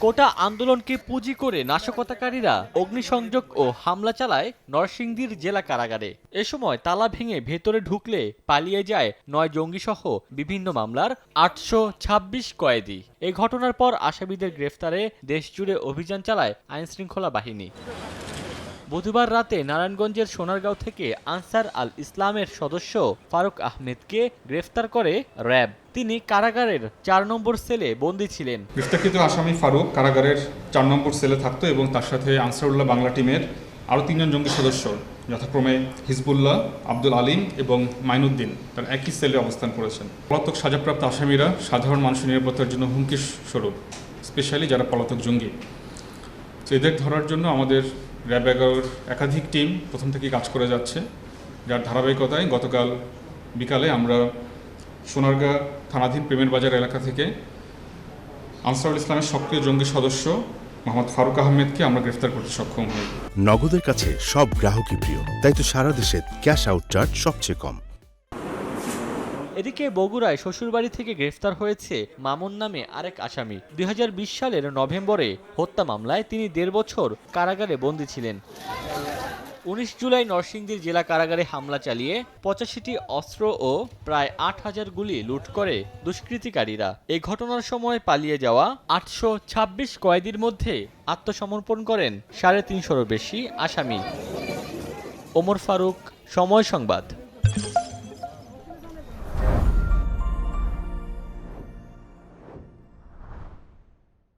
কোটা আন্দোলনকে পুঁজি করে নাশকতাকারীরা অগ্নিসংযোগ ও হামলা চালায় নরসিংদীর জেলা কারাগারে। এ সময় তালা ভেঙে ভেতরে ঢুকলে পালিয়ে যায় ৯ জঙ্গিসহ বিভিন্ন মামলার ৮২৬ কয়েদি। এই ঘটনার পর আসামিদের গ্রেফতারে দেশজুড়ে অভিযান চালায় আইনশৃঙ্খলা বাহিনী। বুধবার রাতে নারায়ণগঞ্জের সোনারগাঁও থেকে আনসার আল ইসলামের সদস্য ফারুক আহমেদকে গ্রেফতার করে র্যাব। তিনি কারাগারের ৪ নম্বর সেলে বন্দী ছিলেন। গ্রেফতারকৃত আসামি ফারুক কারাগারের ৪ নম্বর সেলে থাকতো এবং তার সাথে আনসারুল্লাহ বাংলা টিমের আরও ৩ জন জঙ্গি সদস্য যথাক্রমে হিজবুল্লাহ, আব্দুল আলিম এবং মাইনুদ্দিন তার একই সেলে অবস্থান করেছেন। পলাতক সাজাপ্রাপ্ত আসামিরা সাধারণ মানুষের নিরাপত্তার জন্য হুমকি স্বরূপ, স্পেশালি যারা পলাতক জঙ্গি। তো এদের ধরার জন্য আমাদের র্যাব ১১-র একাধিক টিম প্রথম থেকেই কাজ করে যাচ্ছে, যার ধারাবাহিকতায় গতকাল বিকালে আমরা সোনারগাঁ থানাধীন প্রেমের বাজার এলাকা থেকে আনসারুল ইসলামের সক্রিয় জঙ্গি সদস্য মোহাম্মদ ফারুক আহমেদকে আমরা গ্রেফতার করতে সক্ষম হই। নগদের কাছে সব গ্রাহকই প্রিয়, তাই তো সারা দেশে ক্যাশ আউট চার্জ সবচেয়ে কম। এদিকে বগুড়ায় শ্বশুরবাড়ি থেকে গ্রেফতার হয়েছে মামুন নামে আরেক আসামি। ২০২০ সালের নভেম্বরে হত্যা মামলায় তিনি ১.৫ বছর কারাগারে বন্দী ছিলেন। ১৯ জুলাই নরসিংদীর জেলা কারাগারে হামলা চালিয়ে ৮৫টি অস্ত্র ও প্রায় ৮,০০০ গুলি লুট করে দুষ্কৃতিকারীরা। এই ঘটনার সময় পালিয়ে যাওয়া ৮২৬ কয়েদির মধ্যে আত্মসমর্পণ করেন ৩৫০-রও বেশি আসামি। ওমর ফারুক, সময় সংবাদ।